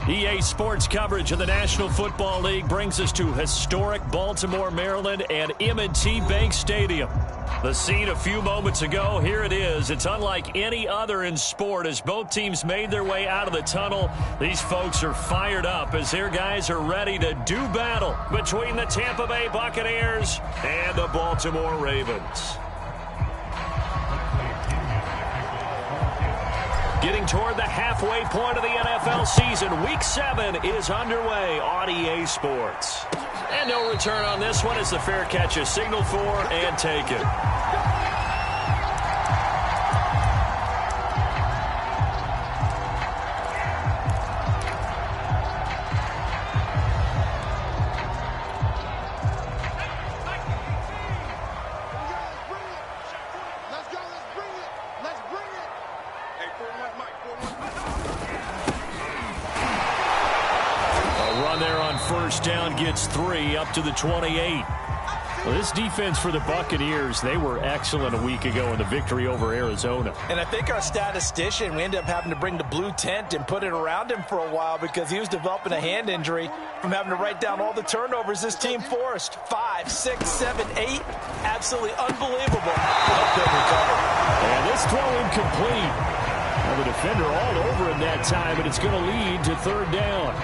EA Sports coverage of the National Football League brings us to historic Baltimore, Maryland, and M&T Bank Stadium. The scene a few moments ago, here it is. It's unlike any other in sport as both teams made their way out of the tunnel. These folks are fired up as their guys are ready to do battle between the Tampa Bay Buccaneers and the Baltimore Ravens. Getting toward the halfway point of the NFL season, Week 7 is underway on EA Sports. And no return on this one as the fair catch is signaled for and taken. Down gets 3 up to the 28. Well, this defense for the Buccaneers, they were excellent a week ago in the victory over Arizona. And I think our statistician, we ended up having to bring the blue tent and put it around him for a while because he was developing a hand injury from having to write down all the turnovers this team forced. 5, 6, 7, 8. Absolutely unbelievable. And this throw incomplete. Now the defender all over him that time, but it's going to lead to third down.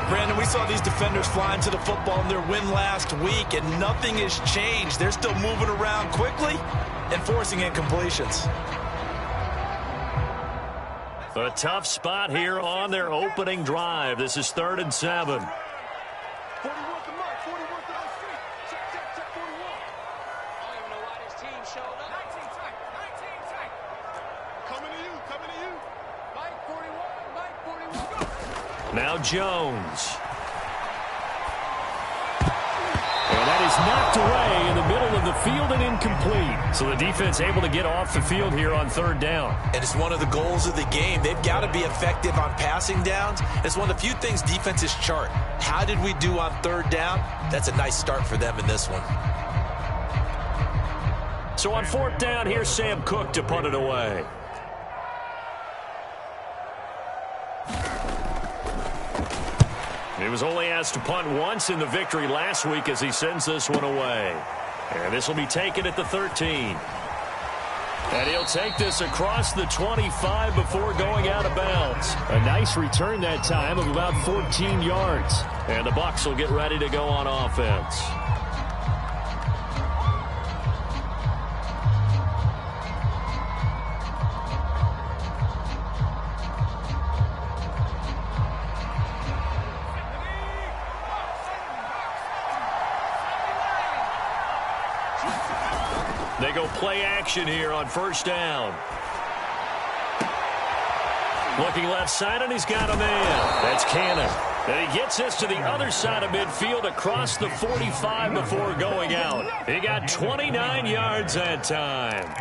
Brandon, we saw these defenders flying to the football in their win last week, and nothing has changed. They're still moving around quickly and forcing incompletions. A tough spot here on their opening drive. This is 3rd and 7. Now Jones. And that is knocked away in the middle of the field and incomplete. So the defense able to get off the field here on 3rd down. And it's one of the goals of the game. They've got to be effective on passing downs. It's one of the few things defenses chart. How did we do on 3rd down? That's a nice start for them in this one. So on 4th down, here's Sam Cook to punt it away. He was only asked to punt once in the victory last week as he sends this one away. And this will be taken at the 13. And he'll take this across the 25 before going out of bounds. A nice return that time of about 14 yards. And the Bucs will get ready to go on offense. They go play action here on 1st down. Looking left side, and he's got a man. That's Cannon. And he gets this to the other side of midfield across the 45 before going out. He got 29 yards that time.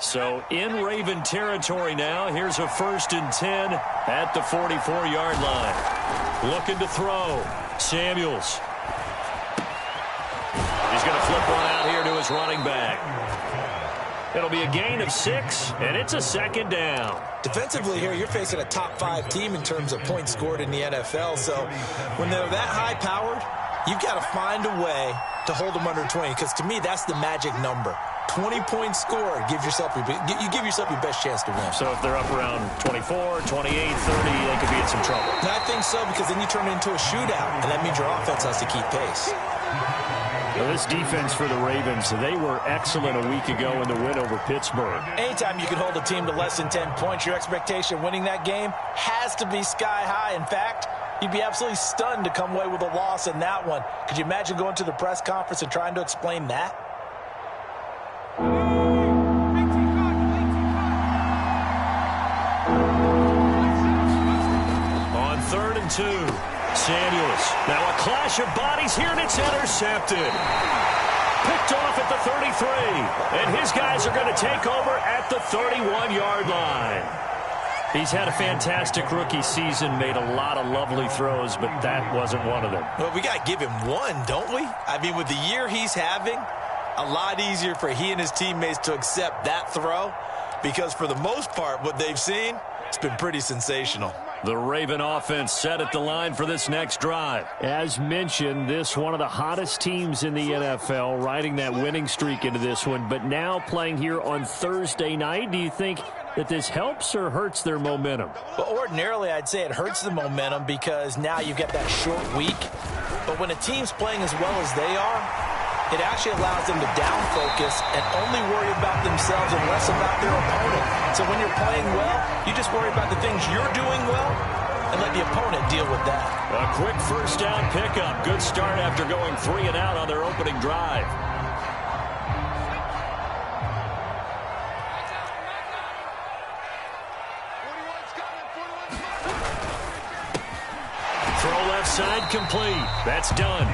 So in Raven territory now. Here's a 1st and 10 at the 44-yard line. Looking to throw. Samuels. He's going to flip one out here to his running back. It'll be a gain of 6, and it's a 2nd down. Defensively here, you're facing a top 5 team in terms of points scored in the NFL. So when they're that high-powered, you've got to find a way to hold them under 20, because to me, that's the magic number. 20 points scored, you give yourself your best chance to win. So if they're up around 24, 28, 30, they could be in some trouble. And I think so, because then you turn it into a shootout, and that means your offense has to keep pace. Well, this defense for the Ravens, they were excellent a week ago in the win over Pittsburgh. Anytime you can hold a team to less than 10 points, your expectation of winning that game has to be sky high. In fact, you'd be absolutely stunned to come away with a loss in that one. Could you imagine going to the press conference and trying to explain that? On 3rd and 2, Samuels. Now a clash of bodies here, and it's intercepted. Picked off at the 33, and his guys are going to take over at the 31-yard line. He's had a fantastic rookie season, made a lot of lovely throws, but that wasn't one of them. Well, we got to give him one, don't we? I mean, with the year he's having, a lot easier for he and his teammates to accept that throw because for the most part, what they've seen, it's been pretty sensational. The Raven offense set at the line for this next drive. As mentioned, this one of the hottest teams in the NFL, riding that winning streak into this one, but now playing here on Thursday night. Do you think that this helps or hurts their momentum? Well, ordinarily, I'd say it hurts the momentum because now you've got that short week. But when a team's playing as well as they are, it actually allows them to down focus and only worry about themselves and less about their opponent. So when you're playing well, you just worry about the things you're doing well and let the opponent deal with that. A quick first down pickup. Good start after going 3 and out on their opening drive. Throw left side complete. That's done.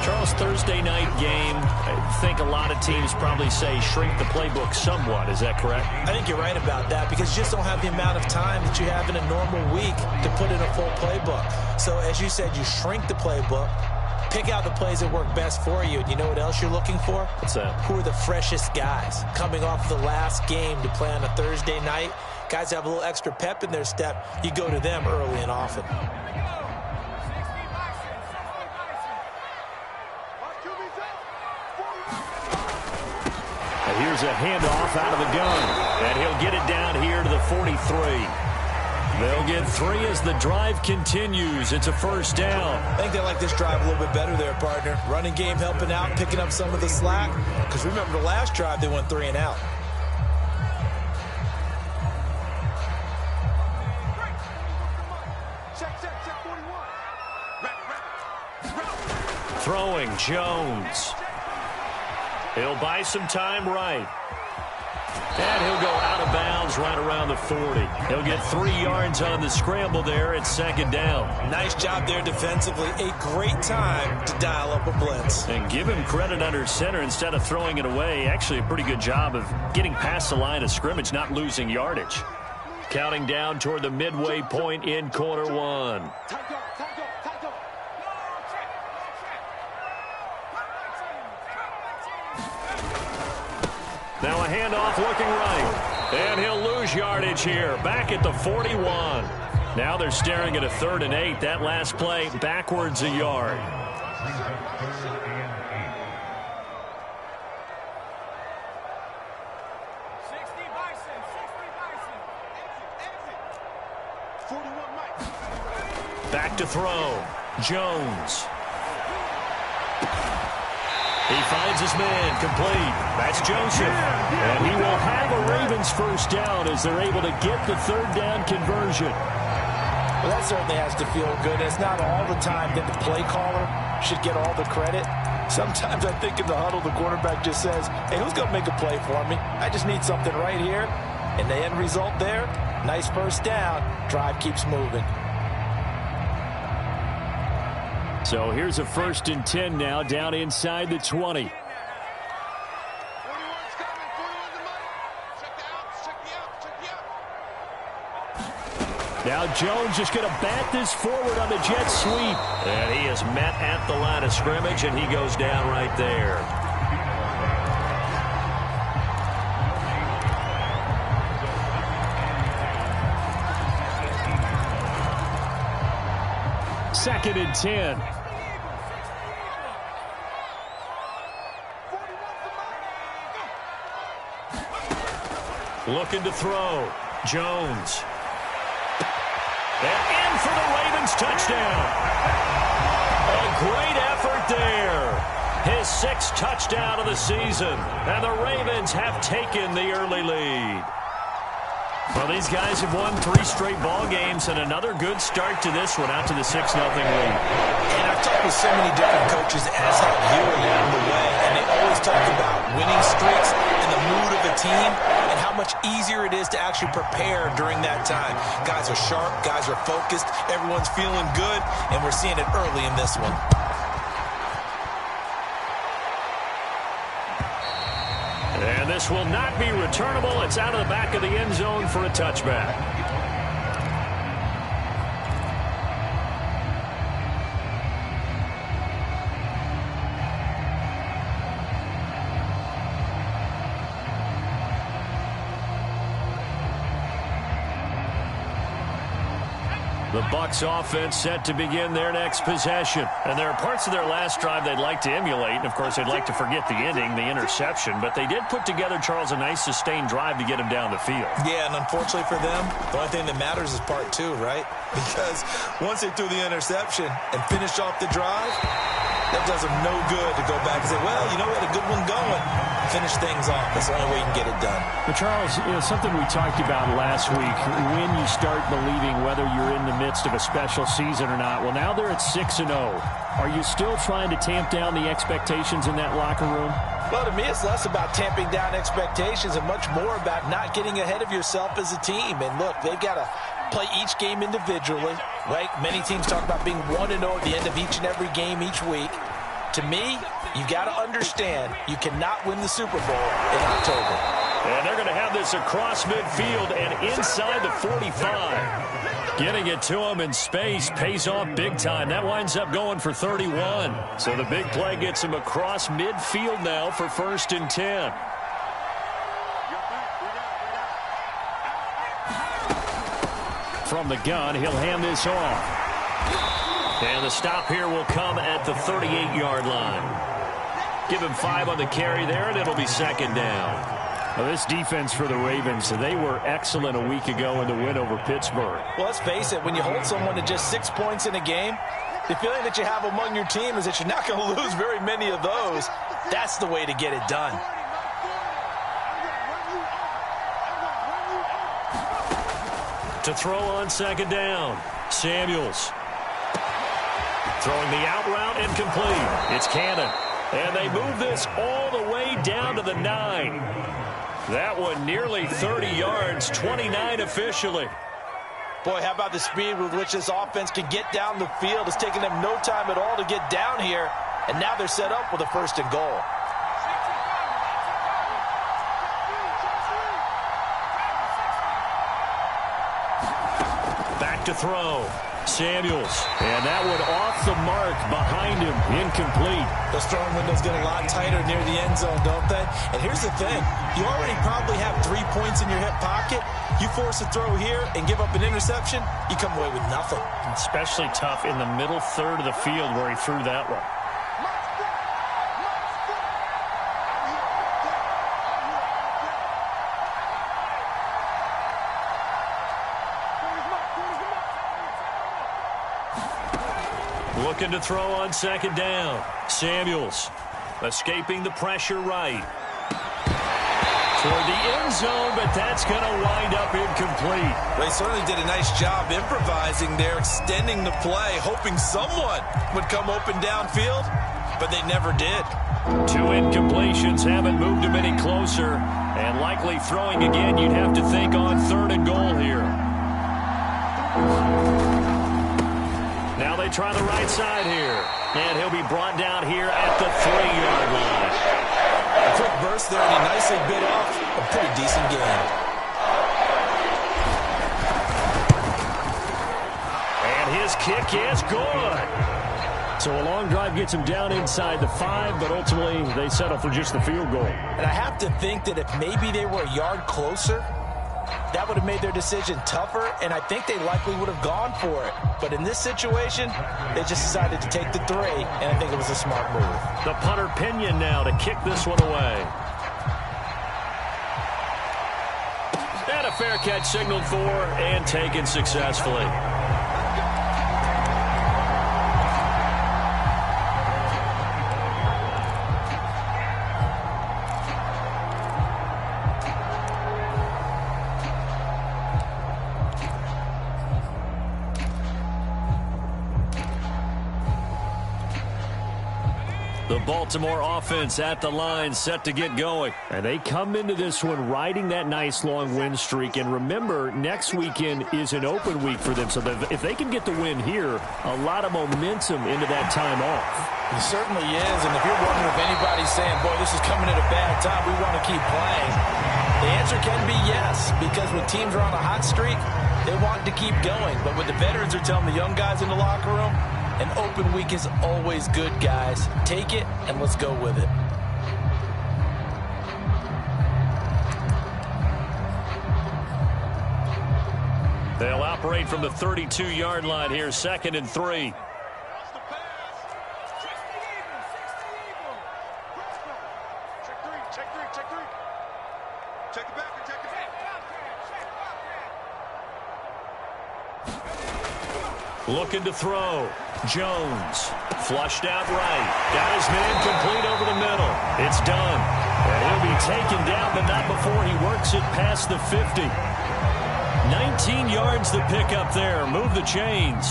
Charles, Thursday night game, I think a lot of teams probably say shrink the playbook somewhat. Is that correct? I think you're right about that because you just don't have the amount of time that you have in a normal week to put in a full playbook. So as you said, you shrink the playbook, pick out the plays that work best for you. And you know what else you're looking for? What's that? Who are the freshest guys coming off the last game to play on a Thursday night? Guys have a little extra pep in their step. You go to them early and often. Here's a handoff out of the gun, and he'll get it down here to the 43. They'll get 3 as the drive continues. It's a first down. I think they like this drive a little bit better there, partner. Running game helping out, picking up some of the slack. Because remember the last drive, they went 3 and out. Throwing, Jones. He'll buy some time right. And he'll go out of bounds right around the 40. He'll get 3 yards on the scramble there at second down. Nice job there defensively. A great time to dial up a blitz. And give him credit under center instead of throwing it away. Actually a pretty good job of getting past the line of scrimmage, not losing yardage. Counting down toward the midway point in quarter 1. Now a handoff looking right. And he'll lose yardage here. Back at the 41. Now they're staring at a 3rd and 8. That last play backwards a yard. Back to throw. Jones. He finds his man complete. That's Joseph. And he will have a Ravens first down as they're able to get the 3rd down conversion. Well, that certainly has to feel good. It's not all the time that the play caller should get all the credit. Sometimes I think in the huddle, the quarterback just says, hey, who's going to make a play for me? I just need something right here. And the end result there, nice first down. Drive keeps moving. So here's a 1st and 10 now, down inside the 20. Now Jones just going to bat this forward on the jet sweep. And he is met at the line of scrimmage, and he goes down right there. Second and 10. Looking to throw. Jones. And in for the Ravens touchdown. A great effort there. His 6th touchdown of the season. And the Ravens have taken the early lead. Well, these guys have won 3 straight ball games and another good start to this one out to the 6-0 lead. And I've talked with so many different coaches, as have you along the way, and they always talk about winning streaks and the mood of a team and how much easier it is to actually prepare during that time. Guys are sharp, guys are focused, everyone's feeling good, and we're seeing it early in this one. this will not be returnable. It's out of the back of the end zone for a touchback. The Bucs offense set to begin their next possession. And there are parts of their last drive they'd like to emulate. And, of course, they'd like to forget the ending, the interception. But they did put together, Charles, a nice sustained drive to get him down the field. Yeah, and unfortunately for them, the only thing that matters is part two, right? Because once they threw the interception and finished off the drive, that does them no good to go back and say, well, you know, we had a good one going. Finish things off. That's the only way you can get it done. But, Charles, something we talked about last week, when you start believing whether you're in the midst of a special season or not, well, now they're at 6-0. Are you still trying to tamp down the expectations in that locker room? Well, to me, it's less about tamping down expectations and much more about not getting ahead of yourself as a team. And, look, they've got to play each game individually, right? Many teams talk about being 1-0 at the end of each and every game each week. To me, you got to understand you cannot win the Super Bowl in October. And they're going to have this across midfield and inside the 45. Getting it to him in space pays off big time. That winds up going for 31. So the big play gets him across midfield now for 1st and 10. From the gun, he'll hand this off. And the stop here will come at the 38-yard line. Give him 5 on the carry there, and it'll be 2nd down. Well, this defense for the Ravens, they were excellent a week ago in the win over Pittsburgh. Well, let's face it, when you hold someone to just 6 points in a game, the feeling that you have among your team is that you're not going to lose very many of those. That's the way to get it done. To throw on 2nd down, Samuels. Throwing the out route incomplete. It's Cannon. And they move this all the way down to the 9. That one nearly 30 yards, 29 officially. Boy, how about the speed with which this offense can get down the field? It's taken them no time at all to get down here. And now they're set up with a 1st and goal. Back to throw. Samuels, and that one off the mark behind him, incomplete. Those throwing windows get a lot tighter near the end zone, don't they? And here's the thing. You already probably have 3 points in your hip pocket. You force a throw here and give up an interception, you come away with nothing. Especially tough in the middle third of the field where he threw that one. Looking to throw on 2nd down. Samuels escaping the pressure right. Toward the end zone, but that's going to wind up incomplete. They certainly did a nice job improvising there, extending the play, hoping someone would come open downfield, but they never did. 2 incompletions haven't moved him any closer, and likely throwing again, you'd have to think on 3rd and goal here. Now they try the right side here. And he'll be brought down here at the 3-yard line. A quick burst there, and he nicely bit off a pretty decent gain. And his kick is good. So a long drive gets him down inside the 5, but ultimately they settle for just the field goal. And I have to think that if maybe they were a yard closer, that would have made their decision tougher, and I think they likely would have gone for it. But in this situation, they just decided to take the 3, and I think it was a smart move. The punter Pinion now to kick this one away. And a fair catch signaled for and taken successfully. The Baltimore offense at the line, set to get going. And they come into this one riding that nice long win streak. And remember, next weekend is an open week for them. So if they can get the win here, a lot of momentum into that time off. It certainly is. And if you're wondering if anybody's saying, boy, this is coming at a bad time, we want to keep playing, the answer can be yes. Because when teams are on a hot streak, they want to keep going. But what the veterans are telling the young guys in the locker room, an open week is always good, guys. Take it, and let's go with it. They'll operate from the 32-yard line here, 2nd and 3. Looking to throw. Jones flushed out right. Got his man complete over the middle. It's done. And he'll be taken down, but not before he works it past the 50. 19 yards to pick up there. Move the chains.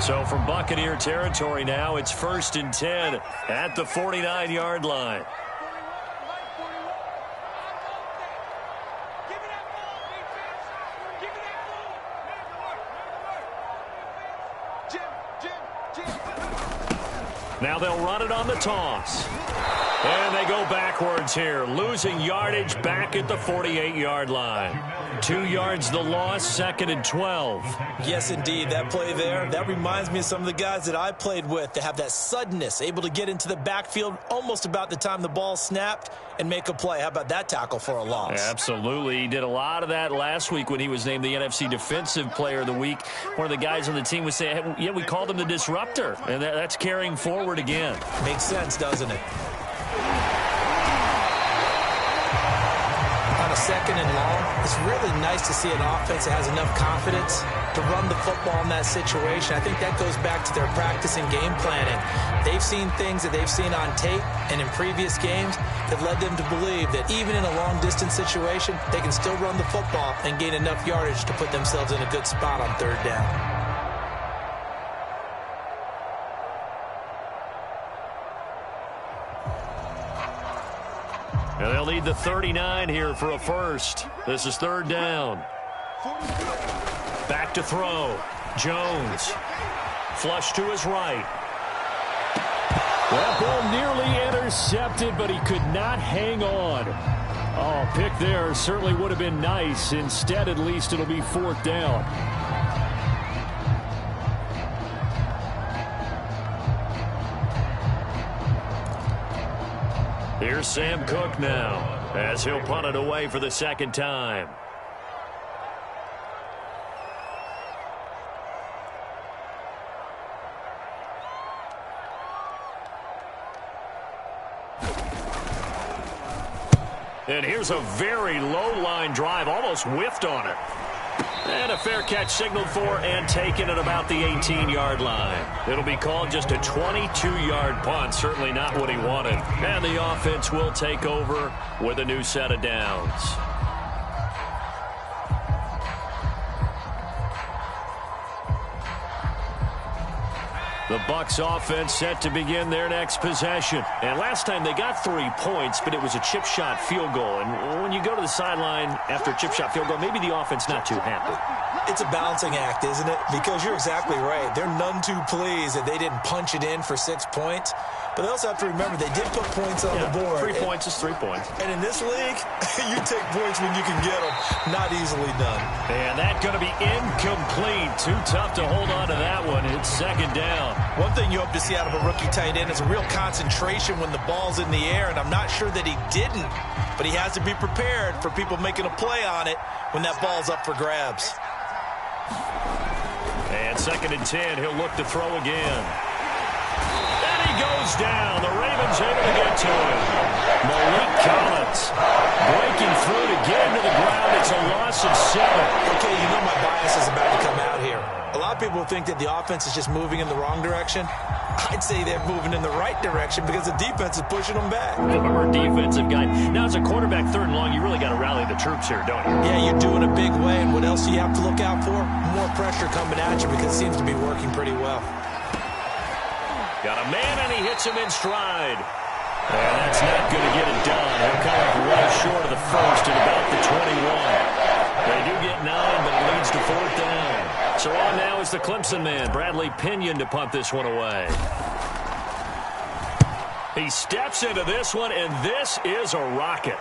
So from Buccaneer territory now, it's 1st and 10 at the 49-yard line. Now they'll run it on the toss. And they go backwards here, losing yardage back at the 48-yard line. 2 yards the loss, 2nd and 12. Yes, indeed. That play there, that reminds me of some of the guys that I played with. They have that suddenness, able to get into the backfield almost about the time the ball snapped and make a play. How about that tackle for a loss? Absolutely. He did a lot of that last week when he was named the NFC Defensive Player of the Week. One of the guys on the team was saying, hey, yeah, we called him the disruptor. And that's carrying forward again. Makes sense, doesn't it? On a 2nd and long, it's really nice to see an offense that has enough confidence to run the football in that situation. I think that goes back to their practice and game planning. They've seen things that they've seen on tape and in previous games that led them to believe that even in a long-distance situation, they can still run the football and gain enough yardage to put themselves in a good spot on 3rd down. And they'll need the 39 here for a first. This is 3rd down. Back to throw. Jones. Flush to his right. That ball nearly intercepted, but he could not hang on. Oh, pick there certainly would have been nice. Instead, at least it'll be 4th down. Here's Sam Cook now, as he'll punt it away for the 2nd time. And here's a very low-line drive, almost whiffed on it. And a fair catch signaled for and taken at about the 18-yard line. It'll be called just a 22-yard punt, certainly not what he wanted. And the offense will take over with a new set of downs. The Bucs offense set to begin their next possession. And last time they got 3 points, but it was a chip shot field goal. And when you go to the sideline after a chip shot field goal, maybe the offense not too happy. It's a balancing act, isn't it? Because you're exactly right. They're none too pleased that they didn't punch it in for 6 points. But they also have to remember they did put points on the board. 3 points is 3 points. And in this league, you take points when you can get them. Not easily done. And that's going to be incomplete. Too tough to hold on to that one. It's 2nd down. One thing you hope to see out of a rookie tight end is a real concentration when the ball's in the air. And I'm not sure that he didn't. But he has to be prepared for people making a play on it when that ball's up for grabs. And 2nd and 10. He'll look to throw again. Goes down. The Ravens able to get to him. Malik Collins breaking through to get him to the ground. It's a loss of 7. Okay, you know my bias is about to come out here. A lot of people think that the offense is just moving in the wrong direction. I'd say they're moving in the right direction because the defense is pushing them back. Former defensive guy. Now, as a quarterback, 3rd and long, you really got to rally the troops here, don't you? Yeah, you're doing a big way. And what else do you have to look out for? More pressure coming at you because it seems to be working pretty well. Got a man, and he hits him in stride. And that's not going to get it done. He'll come up right short of the first at about the 21. They do get 9, but it leads to 4th down. So on now is the Clemson man, Bradley Pinion, to punt this one away. He steps into this one, and this is a rocket.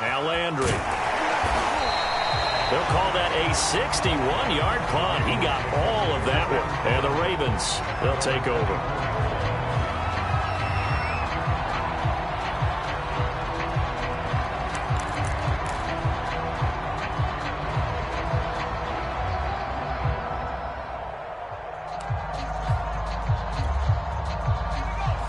Now Landry. They'll call that a 61-yard punt. He got all of that one. And the Ravens, they'll take over.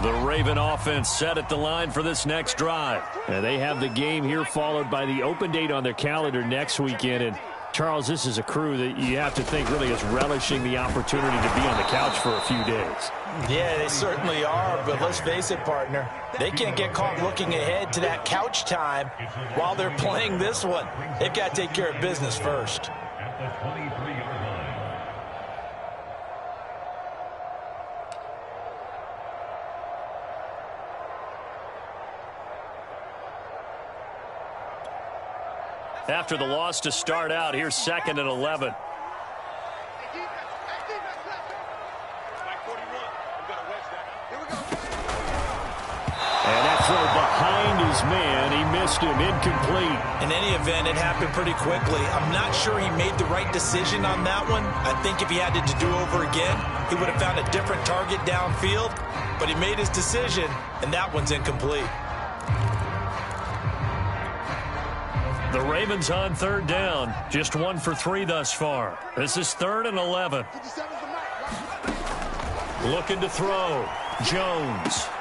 The Raven offense set at the line for this next drive. And they have the game here followed by the open date on their calendar next weekend. And, Charles, this is a crew that you have to think really is relishing the opportunity to be on the couch for a few days. Yeah, they certainly are. But let's face it, partner, they can't get caught looking ahead to that couch time while they're playing this one. They've got to take care of business first. After the loss to start out, here's 2nd and 11. And that throw behind his man, he missed him, incomplete. In any event, it happened pretty quickly. I'm not sure he made the right decision on that one. I think if he had to do over again, he would have found a different target downfield. But he made his decision, and that one's incomplete. The Ravens on 3rd down. Just 1 for 3 thus far. This is 3rd and 11. Looking to throw. Jones.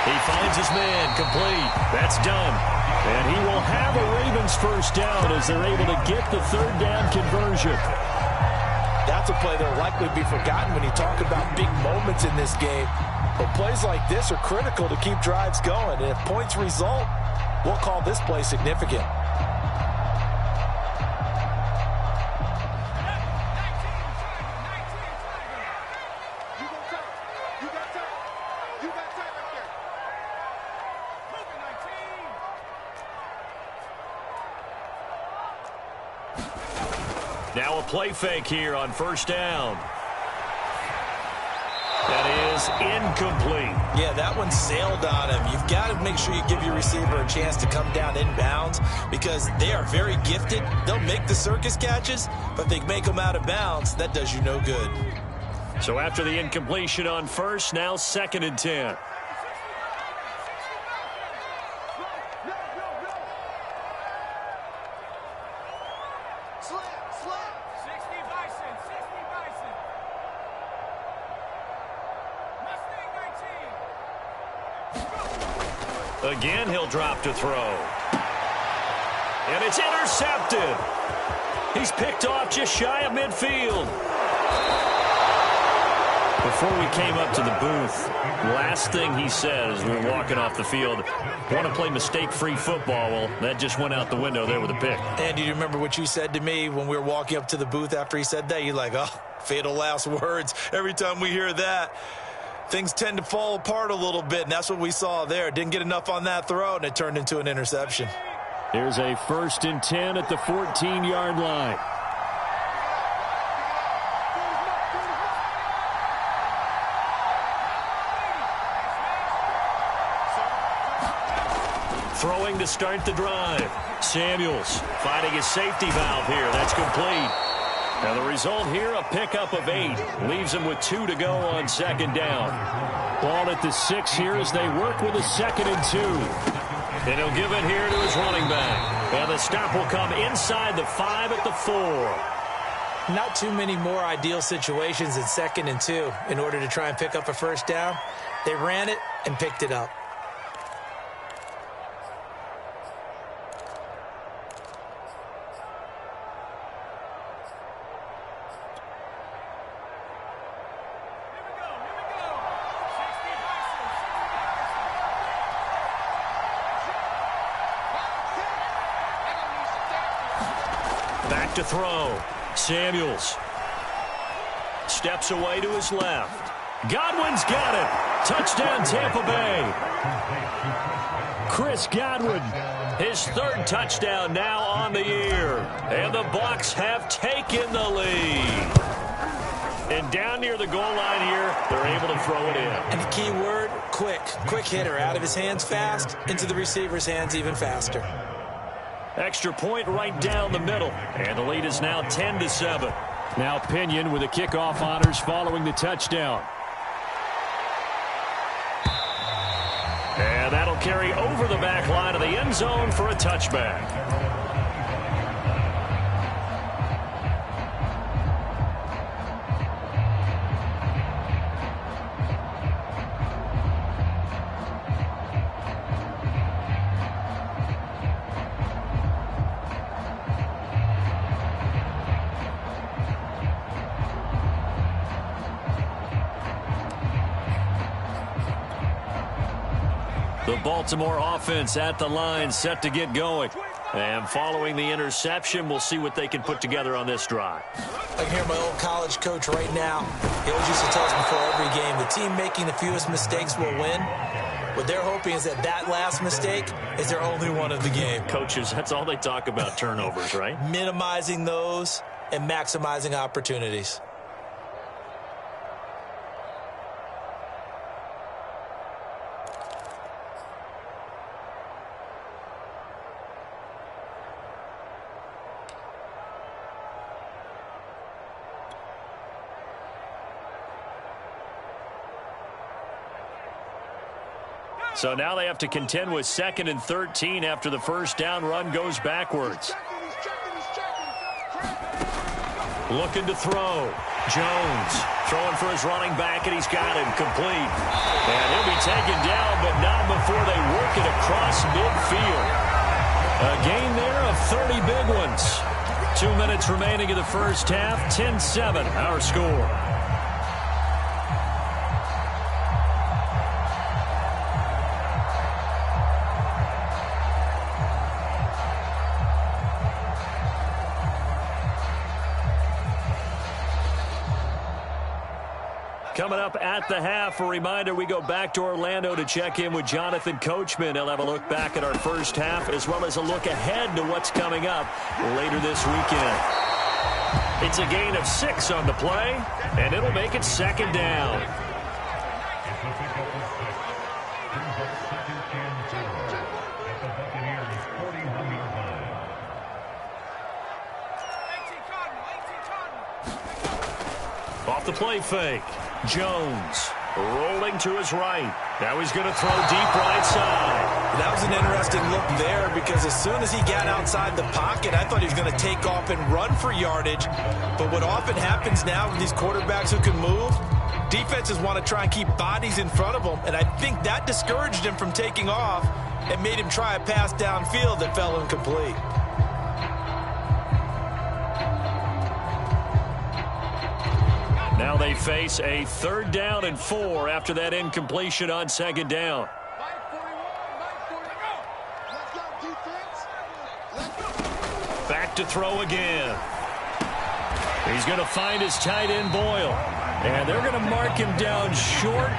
He finds his man. Complete. That's done. And he will have a Ravens first down as they're able to get the 3rd down conversion. That's a play that will likely be forgotten when you talk about big moments in this game. But plays like this are critical to keep drives going. And if points result, we'll call this play significant. Now a play fake here on 1st down. That is incomplete. Yeah, that one sailed on him. You've got to make sure you give your receiver a chance to come down inbounds because they are very gifted. They'll make the circus catches, but if they make them out of bounds, that does you no good. So after the incompletion on 1st, now 2nd and 10. Again, he'll drop to throw. And it's intercepted. He's picked off just shy of midfield. Before we came up to the booth, last thing he said as we were walking off the field, want to play mistake-free football. Well, that just went out the window there with a pick. Andy, do you remember what you said to me when we were walking up to the booth after he said that? You're like, oh, fatal last words. Every time we hear that, things tend to fall apart a little bit, and that's what we saw there. Didn't get enough on that throw, and it turned into an interception. Here's a 1st and 10 at the 14-yard line. Throwing to start the drive. Samuels finding his safety valve here. That's complete. And the result here, a pickup of 8. Leaves him with 2 to go on 2nd down. Ball at the 6 here as they work with a 2nd and 2. And he'll give it here to his running back. And the stop will come inside the 5 at the 4. Not too many more ideal situations in 2nd and 2 in order to try and pick up a first down. They ran it and picked it up. Back to throw. Samuels steps away to his left. Godwin's got it. Touchdown, Tampa Bay. Chris Godwin. His third touchdown now on the year. And the Bucs have taken the lead. And down near the goal line here, they're able to throw it in. And the key word, quick. Quick hitter. Out of his hands fast, into the receiver's hands even faster. Extra point right down the middle. And the lead is now 10-7. Now Pinion with the kickoff honors following the touchdown. And that'll carry over the back line of the end zone for a touchback. The Baltimore offense at the line, set to get going. And following the interception, we'll see what they can put together on this drive. I can hear my old college coach right now. He always used to tell us before every game, the team making the fewest mistakes will win. What they're hoping is that that last mistake is their only one of the game. Coaches, that's all they talk about, turnovers, right? Minimizing those and maximizing opportunities. So now they have to contend with 2nd and 13 after the first down run goes backwards. Looking to throw. Jones throwing for his running back, and he's got him complete. And he'll be taken down, but not before they work it across midfield. A gain there of 30 big ones. 2 minutes remaining in the first half. 10-7, our score. Coming up at the half, a reminder, we go back to Orlando to check in with Jonathan Coachman. He'll have a look back at our first half as well as a look ahead to what's coming up later this weekend. It's a gain of 6 on the play, and it'll make it 2nd down. Off the play fake. Jones rolling to his right. Now he's going to throw deep right side. That was an interesting look there because as soon as he got outside the pocket, I thought he was going to take off and run for yardage. But what often happens now with these quarterbacks who can move, defenses want to try and keep bodies in front of them. And I think that discouraged him from taking off and made him try a pass downfield that fell incomplete. Now they face a 3rd down and 4 after that incompletion on 2nd down. Back to throw again. He's going to find his tight end, Boyle. And they're going to mark him down short,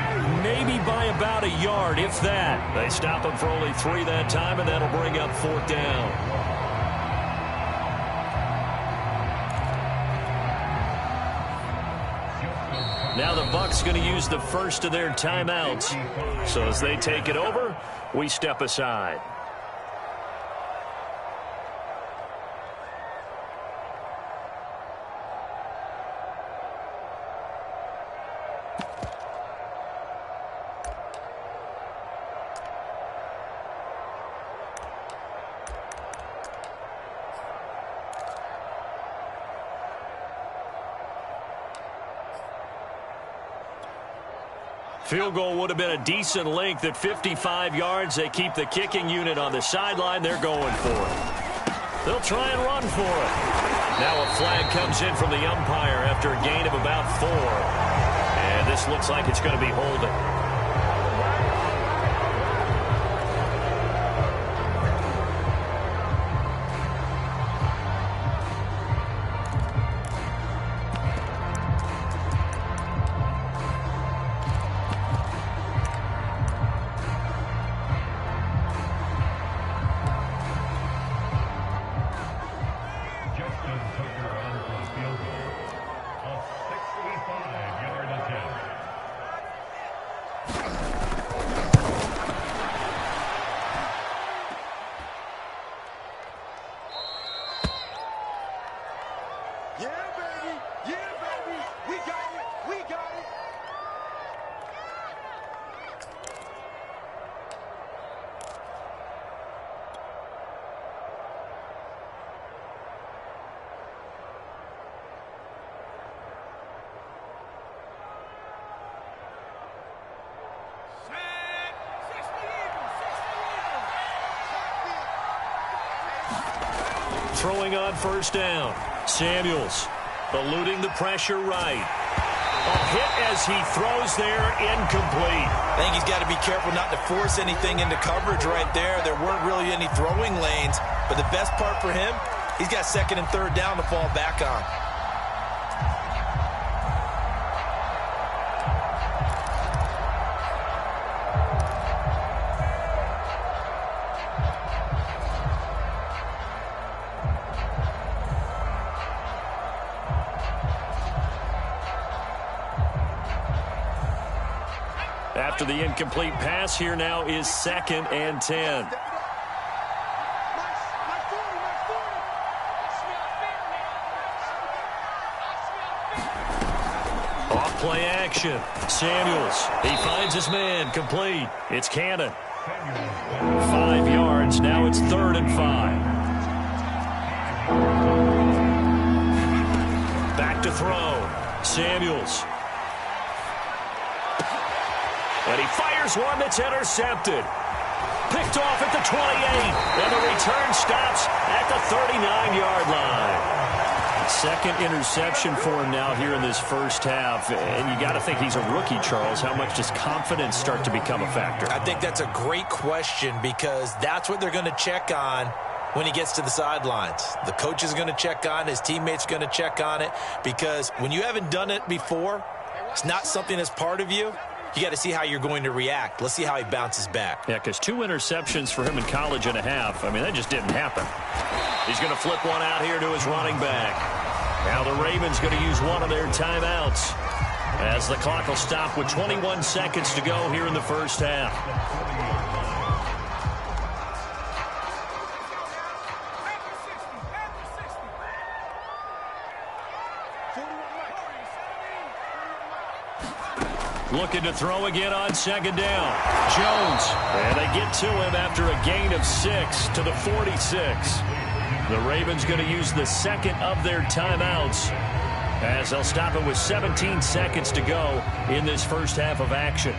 maybe by about a yard, if that. They stop him for only 3 that time, and that'll bring up 4th down. Now the Bucs going to use the first of their timeouts. So as they take it over, we step aside. Field goal would have been a decent length at 55 yards. They keep the kicking unit on the sideline. They're going for it. They'll try and run for it. Now a flag comes in from the umpire after a gain of about 4. And this looks like it's going to be holding. throwing on first down. Samuels eluding the pressure right. A hit as he throws there, incomplete. I think he's got to be careful not to force anything into coverage right there. There weren't really any throwing lanes, but the best part for him, he's got second and third down to fall back on. After the incomplete pass, here now is 2nd and 10. Off play action. Samuels. He finds his man. Complete. It's Cannon. 5 yards. Now it's 3rd and 5. Back to throw. Samuels. And he fires one that's intercepted. Picked off at the 28. And the return stops at the 39-yard line. Second interception for him now here in this first half. And you got to think he's a rookie, Charles. How much does confidence start to become a factor? I think that's a great question because that's what they're going to check on when he gets to the sidelines. The coach is going to check on it. His teammates are going to check on it because when you haven't done it before, it's not something that's part of you. You got to see how you're going to react. Let's see how he bounces back. Yeah, because 2 interceptions for him in college and a half. I mean, that just didn't happen. He's going to flip one out here to his running back. Now the Ravens going to use one of their timeouts as the clock will stop with 21 seconds to go here in the first half. Looking to throw again on 2nd down. Jones. And they get to him after a gain of 6 to the 46. The Ravens going to use the 2nd of their timeouts as they'll stop it with 17 seconds to go in this first half of action.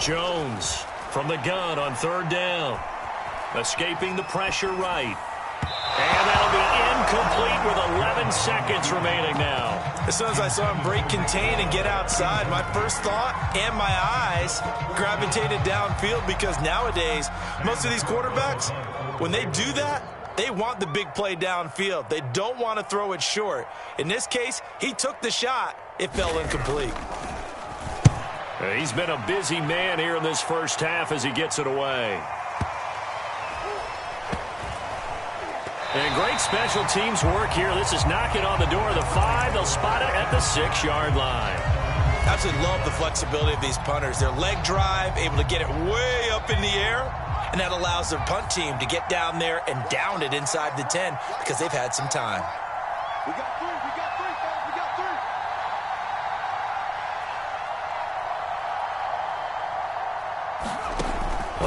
Jones from the gun on 3rd down. Escaping the pressure right. And that'll be incomplete with 11 seconds remaining now. As soon as I saw him break contain and get outside, my first thought and my eyes gravitated downfield because nowadays, most of these quarterbacks, when they do that, they want the big play downfield. They don't want to throw it short. In this case, he took the shot. It fell incomplete. He's been a busy man here in this first half as he gets it away. And great special teams work here. This is knocking on the door of the 5. They'll spot it at the 6-yard line. Absolutely love the flexibility of these punters. Their leg drive, able to get it way up in the air, and that allows their punt team to get down there and down it inside the 10 because they've had some time. We got 3, fellas. We got 3.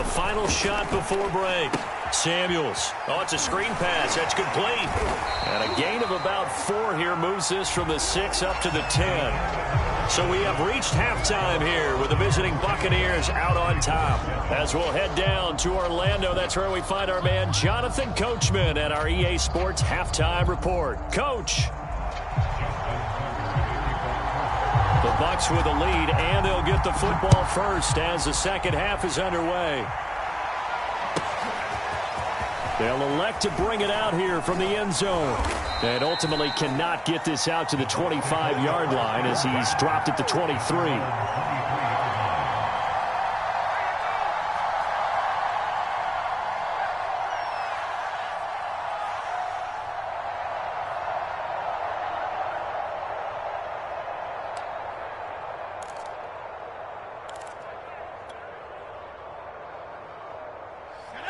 A final shot before break. Samuels. Oh, it's a screen pass. That's complete. And a gain of about 4 here moves this from the 6 up to the 10. So we have reached halftime here with the visiting Buccaneers out on top. As we'll head down to Orlando, that's where we find our man Jonathan Coachman at our EA Sports Halftime Report. Coach. The Bucs with a lead, and they'll get the football first as the second half is underway. They'll elect to bring it out here from the end zone. And ultimately cannot get this out to the 25-yard line as he's dropped at the 23.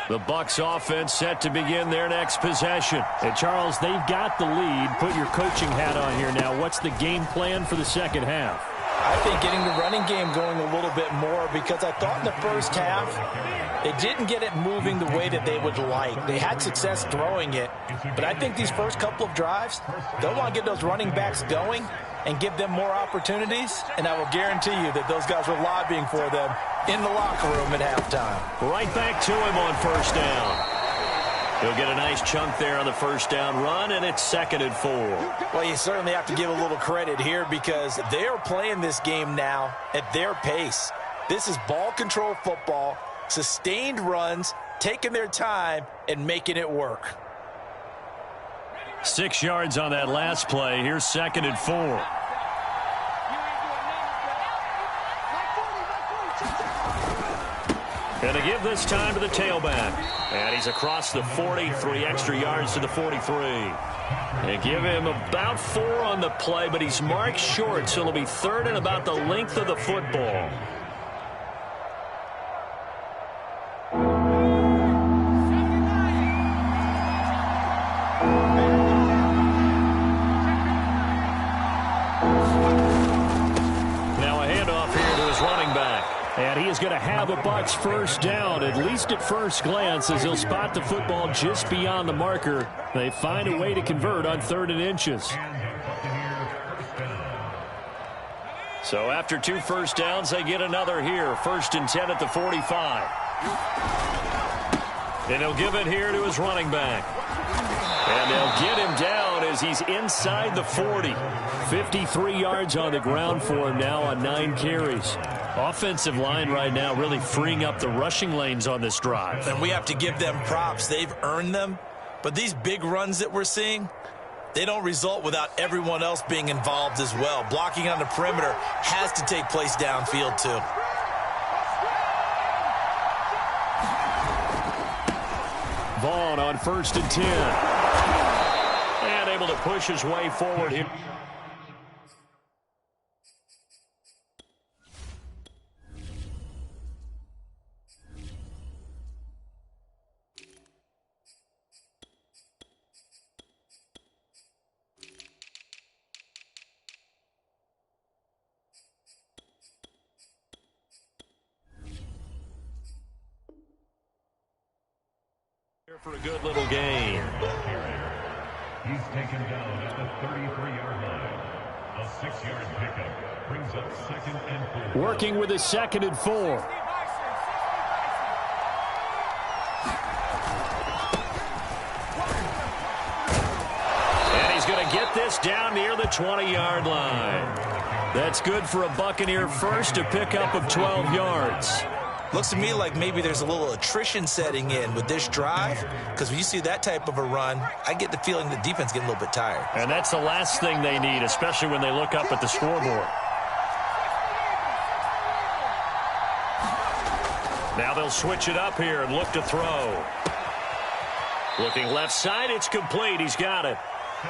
The Bucs offense set to begin their next possession. And Charles, they've got the lead. Put your coaching hat on here now. What's the game plan for the second half? I think getting the running game going a little bit more, because I thought in the first half they didn't get it moving the way that they would like. They had success throwing it, but I think these first couple of drives, they'll want to get those running backs going and give them more opportunities, and I will guarantee you that those guys were lobbying for them in the locker room at halftime. Right back to him on first down. He'll get a nice chunk there on the first down run, and it's 2nd and 4. Well, you certainly have to give a little credit here because they are playing this game now at their pace. This is ball control football, sustained runs, taking their time, and making it work. 6 yards on that last play. Here's 2nd and 4. And to give this time to the tailback. And he's across the 40, 3 extra yards to the 43. They give him about 4 on the play, but he's marked short, so it'll be 3rd and about the length of the football. Now a handoff here to his running back. And he is going to have a Bucs first down, at least at first glance, as he'll spot the football just beyond the marker. They find a way to convert on 3rd and inches. So after 2 first downs, they get another here. 1st and 10 at the 45. And he'll give it here to his running back. And they'll get him down as he's inside the 40. 53 yards on the ground for him now on 9 carries. Offensive line right now really freeing up the rushing lanes on this drive. And we have to give them props. They've earned them. But these big runs that we're seeing, they don't result without everyone else being involved as well. Blocking on the perimeter has to take place downfield too. Vaughn on 1st and 10. And able to push his way forward here. For a good little game. He's taken down at the 33-yard line. A 6-yard pickup brings up 2nd and 4. Working with a 2nd and 4. And he's going to get this down near the 20-yard line. That's good for a Buccaneer first, a pickup of 12 yards. Looks to me like maybe there's a little attrition setting in with this drive, because when you see that type of a run, I get the feeling the defense getting a little bit tired. And that's the last thing they need, especially when they look up at the scoreboard. Now they'll switch it up here and look to throw. Looking left side, it's complete. He's got it.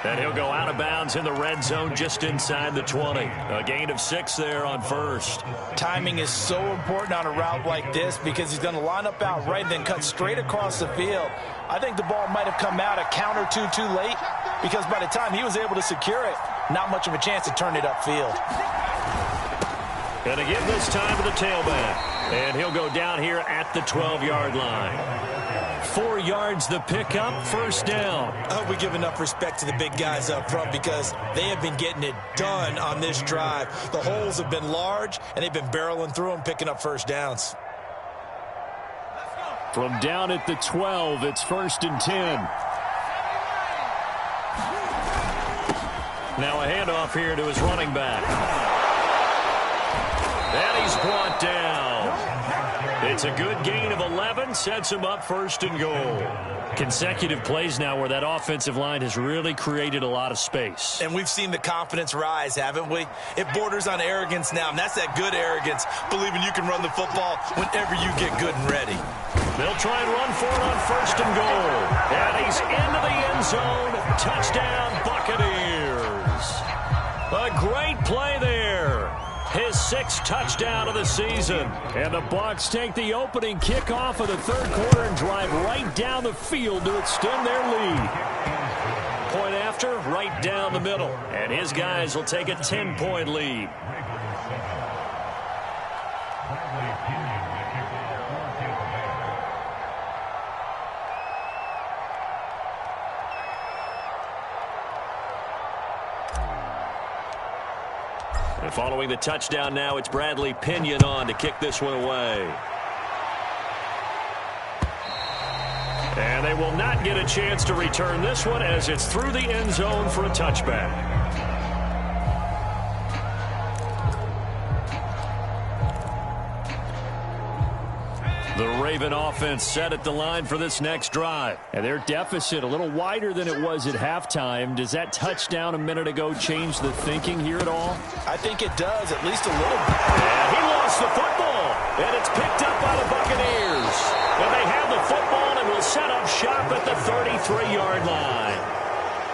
And he'll go out of bounds in the red zone just inside the 20. A gain of 6 there on first. Timing is so important on a route like this because he's going to line up out right and then cut straight across the field. I think the ball might have come out a count or two too late because by the time he was able to secure it, not much of a chance to turn it upfield. Going to give this time to the tailback. And he'll go down here at the 12-yard line. 4 yards the pickup, first down. I hope we give enough respect to the big guys up front because they have been getting it done on this drive. The holes have been large, and they've been barreling through them, picking up first downs. From down at the 12, it's 1st and 10. Now a handoff here to his running back. And he's brought down. It's a good gain of 11, sets him up 1st and goal. Consecutive plays now where that offensive line has really created a lot of space. And we've seen the confidence rise, haven't we? It borders on arrogance now, and that's that good arrogance, believing you can run the football whenever you get good and ready. They'll try and run for it on 1st and goal. And he's into the end zone. Touchdown, Buccaneers. A great play there. his 6th touchdown of the season. And the Bucs take the opening kickoff of the third quarter and drive right down the field to extend their lead. Point after, right down the middle. And his guys will take a 10-point lead. And following the touchdown now, it's Bradley Pinion on to kick this one away. And they will not get a chance to return this one as it's through the end zone for a touchback. The Raven offense set at the line for this next drive. And their deficit a little wider than it was at halftime. Does that touchdown a minute ago change the thinking here at all? I think it does, at least a little bit. And he lost the football. And it's picked up by the Buccaneers. And they have the football and will set up shop at the 33-yard line.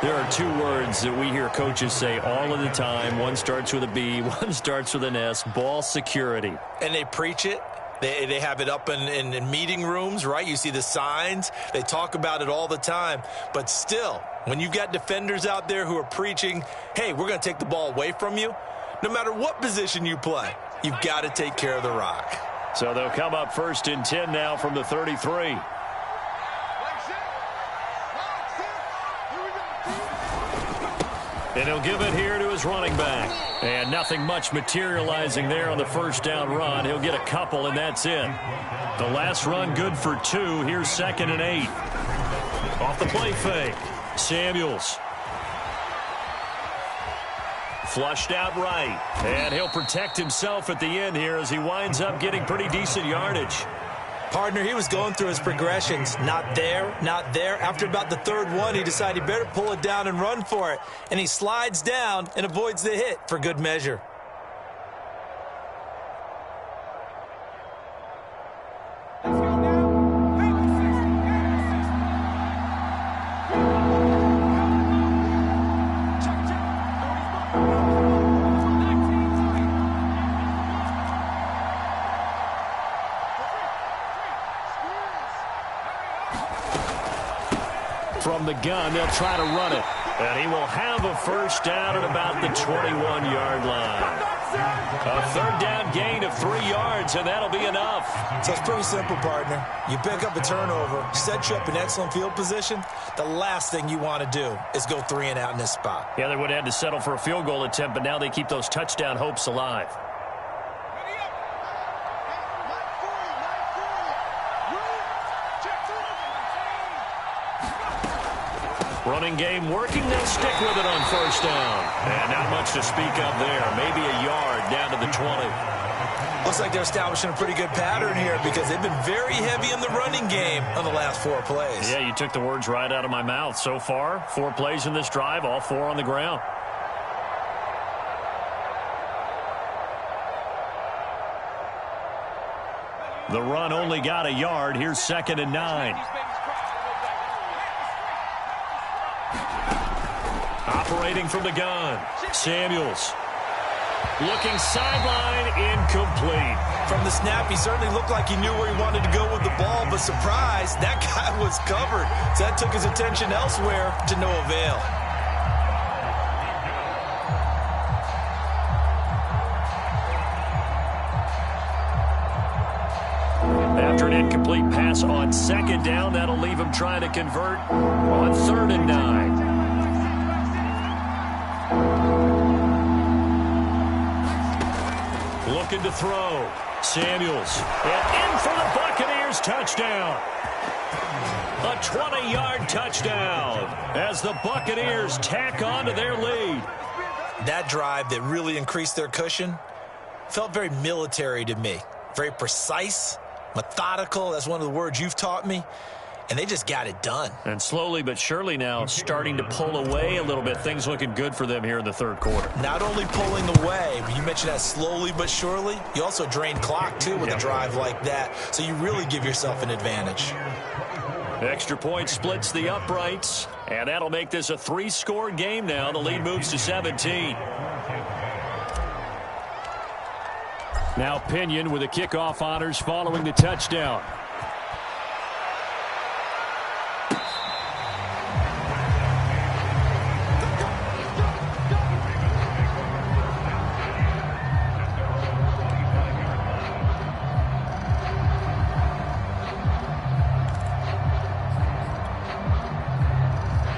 There are two words that we hear coaches say all of the time. One starts with a B, one starts with an S, ball security. And they preach it. They have it up in meeting rooms, right? You see the signs. They talk about it all the time. But still, when you've got defenders out there who are preaching, hey, we're going to take the ball away from you, no matter what position you play, you've got to take care of the rock. So they'll come up 1st and 10 now from the 33. And he'll give it here to his running back. And nothing much materializing there on the first down run. He'll get a couple, and that's it. The last run good for 2. Here's 2nd and 8. Off the play fake. Samuels. Flushed out right. And he'll protect himself at the end here as he winds up getting pretty decent yardage. Partner, he was going through his progressions. Not there, not there. After about the 3rd one, he decided he better pull it down and run for it. And he slides down and avoids the hit for good measure. From the gun, they'll try to run it. And he will have a first down at about the 21-yard line. A 3rd down gain of 3 yards, and that'll be enough. So it's pretty simple, partner. You pick up a turnover, set you up in excellent field position. The last thing you want to do is go 3 and out in this spot. Yeah, they would have had to settle for a field goal attempt, but now they keep those touchdown hopes alive. Running game working. They'll stick with it on 1st down. And not much to speak of there. Maybe a yard down to the 20. Looks like they're establishing a pretty good pattern here because they've been very heavy in the running game on the last 4 plays. Yeah, you took the words right out of my mouth. So far, 4 plays in this drive, all 4 on the ground. The run only got a yard. Here's 2nd and 9. Operating from the gun, Samuels. Looking sideline, incomplete. From the snap, he certainly looked like he knew where he wanted to go with the ball, but surprise, that guy was covered. So that took his attention elsewhere to no avail. After an incomplete pass on 2nd down, that'll leave him trying to convert on 3rd and 9. Looking to throw. Samuels. And in for the Buccaneers touchdown. A 20-yard touchdown as the Buccaneers tack on to their lead. That drive that really increased their cushion felt very military to me. Very precise, methodical. That's one of the words you've taught me. And they just got it done. And slowly but surely now starting to pull away a little bit. Things looking good for them here in the 3rd quarter. Not only pulling away, but you mentioned that slowly but surely. You also drain clock, too, with a drive like that. So you really give yourself an advantage. Extra point splits the uprights. And that'll make this a 3-score game now. The lead moves to 17. Now Pinion with the kickoff honors following the touchdown.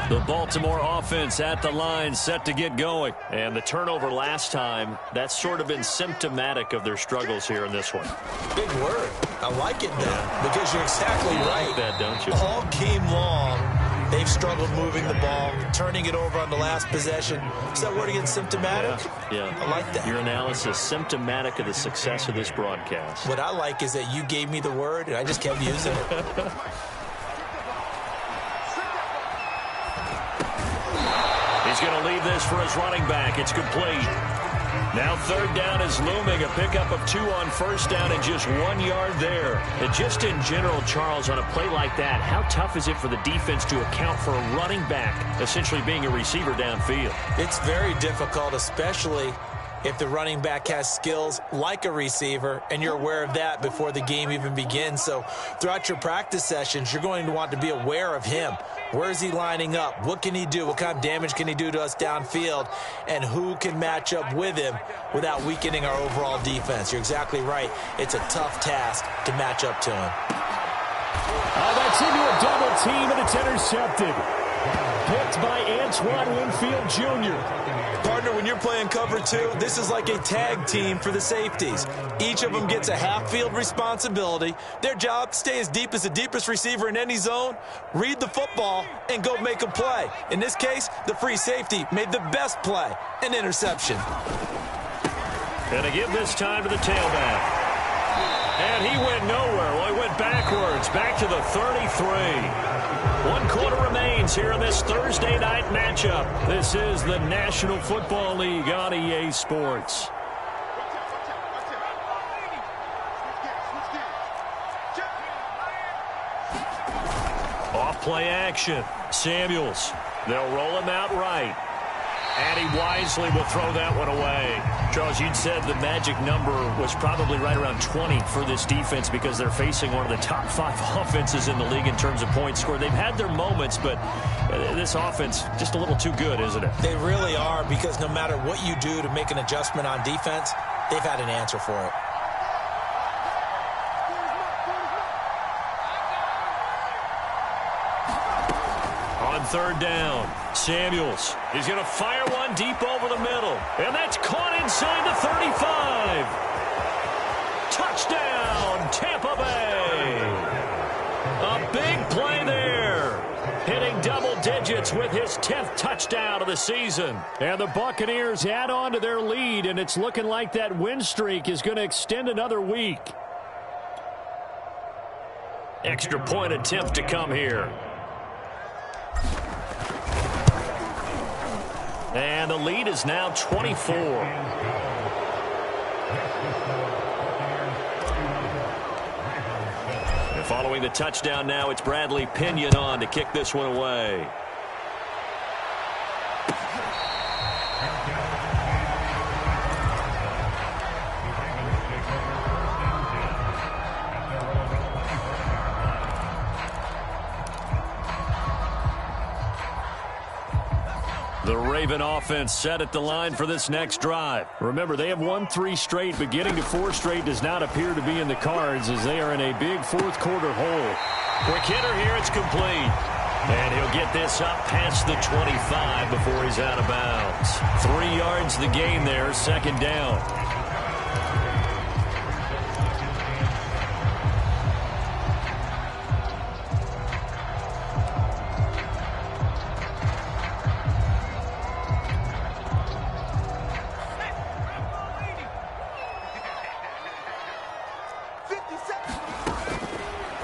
The Baltimore offense at the line, set to get going. And the turnover last time, that's sort of been symptomatic of their struggles here in this one. Big word. I like it, though, because you're exactly right. You like that, don't you? All game long, they've struggled moving the ball, turning it over on the last possession. Is that word again, symptomatic? Yeah. I like that. Your analysis, symptomatic of the success of this broadcast. What I like is that you gave me the word, and I just kept using it. He's going to leave this for his running back. It's complete. Now third down is looming. A pickup of 2 on first down and just 1 yard there. And just in general, Charles, on a play like that, how tough is it for the defense to account for a running back essentially being a receiver downfield? It's very difficult, especially if the running back has skills like a receiver, and you're aware of that before the game even begins. So throughout your practice sessions, you're going to want to be aware of him. Where is he lining up? What can he do? What kind of damage can he do to us downfield? And who can match up with him without weakening our overall defense? You're exactly right. It's a tough task to match up to him. Oh, that's into a double team, and it's intercepted. Picked by Antoine Winfield Jr. Partner, when you're playing cover 2, this is like a tag team for the safeties. Each of them gets a half-field responsibility. Their job, stay as deep as the deepest receiver in any zone, read the football, and go make a play. In this case, the free safety made the best play, an interception. Gonna give this time to the tailback. And he went nowhere. Well, he went backwards, back to the 33. 1 quarter remains here in this Thursday night matchup. This is the National Football League on EA Sports. Off play action. Samuels. They'll roll him out right. And he wisely will throw that one away. Charles, you'd said the magic number was probably right around 20 for this defense because they're facing one of the top 5 offenses in the league in terms of points scored. They've had their moments, but this offense just a little too good, isn't it? They really are, because no matter what you do to make an adjustment on defense, they've had an answer for it. On third down, Samuels. He's going to fire one deep over the middle. And that's caught inside the 35. Touchdown, Tampa Bay. A big play there. Hitting double digits with his 10th touchdown of the season. And the Buccaneers add on to their lead, and it's looking like that win streak is going to extend another week. Extra point attempt to come here. And the lead is now 24. And following the touchdown now, it's Bradley Pinion on to kick this one away. The Raven offense set at the line for this next drive. Remember, they have won 3 straight, but getting to 4 straight does not appear to be in the cards as they are in a big fourth quarter hole. Quick hitter here, it's complete. And he'll get this up past the 25 before he's out of bounds. 3 yards the gain there, second down.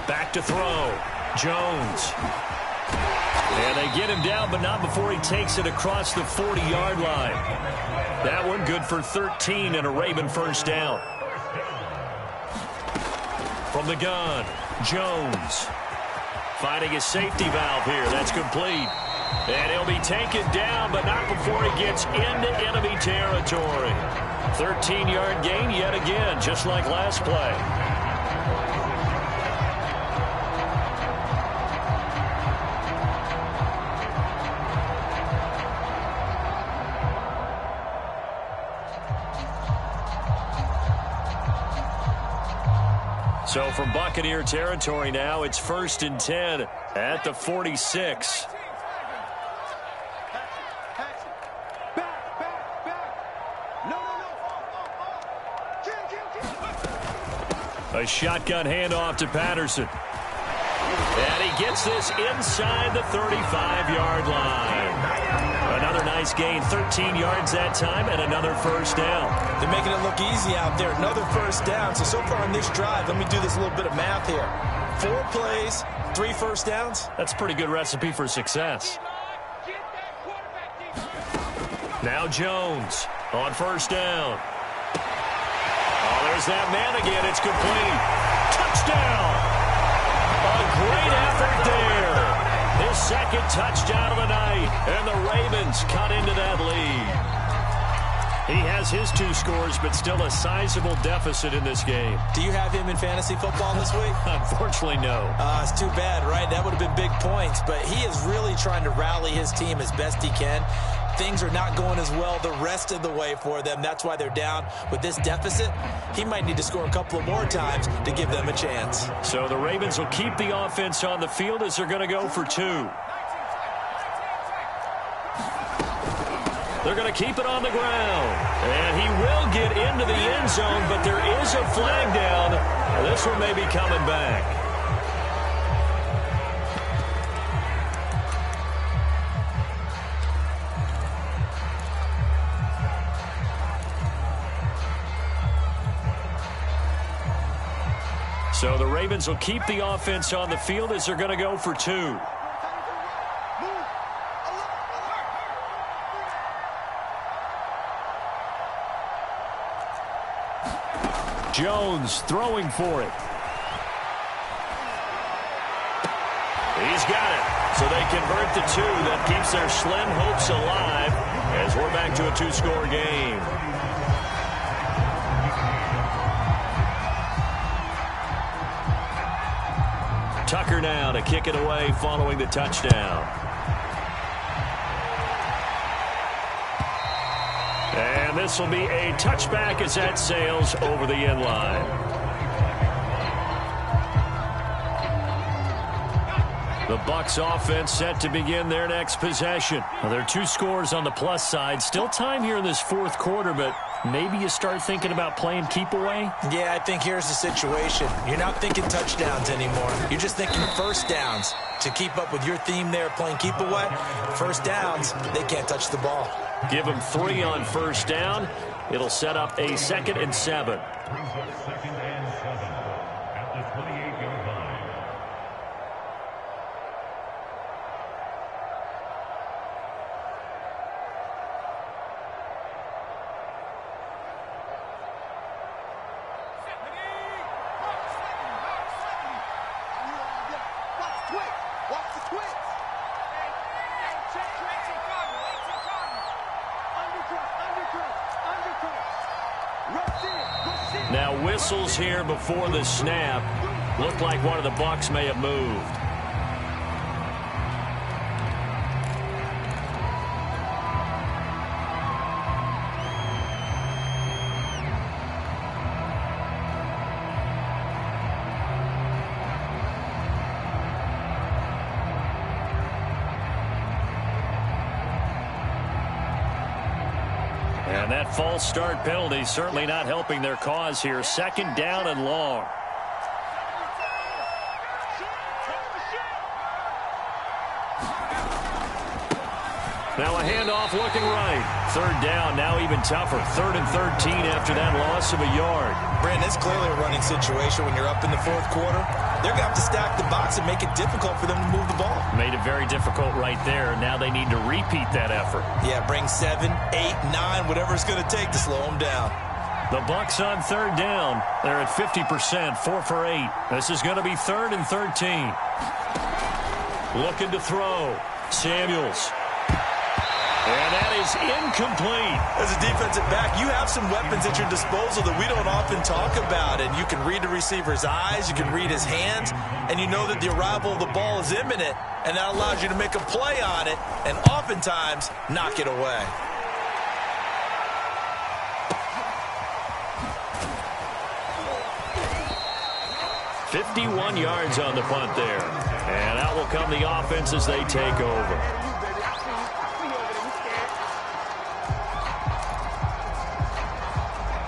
Back to throw. Jones. And they get him down, but not before he takes it across the 40-yard line. That one good for 13 and a Raven first down. From the gun, Jones. Finding his safety valve here. That's complete. And he'll be taken down, but not before he gets into enemy territory. 13-yard gain yet again, just like last play. So from Buccaneer territory now, it's 1st and 10 at the 46. A shotgun handoff to Patterson. And he gets this inside the 35-yard line. Another nice gain, 13 yards that time, and another first down. They're making it look easy out there. Another first down. So far on this drive, let me do this little bit of math here. 4 plays, 3 first downs. That's a pretty good recipe for success. Now Jones on first down. Oh, there's that man again. It's complete. Touchdown. A great effort there. His second touchdown of the night. And the Ravens cut into that lead. He has his 2 scores, but still a sizable deficit in this game. Do you have him in fantasy football this week? Unfortunately, no. It's too bad, right? That would have been big points. But he is really trying to rally his team as best he can. Things are not going as well the rest of the way for them. That's why they're down with this deficit. He might need to score a couple of more times to give them a chance. So the Ravens will keep the offense on the field as they're going to go for 2. They're going to keep it on the ground. And he will get into the end zone, but there is a flag down. This one may be coming back. So the Ravens will keep the offense on the field as they're going to go for 2. Jones throwing for it. He's got it. So they convert the 2. That keeps their slim hopes alive as we're back to a 2-score game. Tucker now to kick it away following the touchdown. And this will be a touchback as that sails over the end line. The Bucs offense set to begin their next possession. Well, there are 2 scores on the plus side. Still time here in this 4th quarter, but maybe you start thinking about playing keep away? Yeah, I think here's the situation. You're not thinking touchdowns anymore. You're just thinking first downs. To keep up with your theme there, playing keep away, first downs, they can't touch the ball. Give them 3 on first down. It'll set up a 2nd and 7. Brings up 2nd and 7 at the 28-yard line. Now whistles here before the snap. Looked like one of the Bucs may have moved. And that false start penalty certainly not helping their cause here. 2nd down and long. Now a handoff looking right. 3rd down, now even tougher. 3rd and 13 after that loss of a yard. Brandon, it's clearly a running situation when you're up in the 4th quarter. They're going to have to stack the box and make it difficult for them to move the ball. Made it very difficult right there. Now they need to repeat that effort. Yeah, bring 7, 8, 9, whatever it's going to take to slow them down. The Bucs on 3rd down. They're at 50%, 4 for 8. This is going to be 3rd and 13. Looking to throw. Samuels. And that is incomplete. As a defensive back, you have some weapons at your disposal that we don't often talk about. And you can read the receiver's eyes, you can read his hands, and you know that the arrival of the ball is imminent, and that allows you to make a play on it and oftentimes knock it away. "51 yards on the punt there. And out will come the offense as they take over.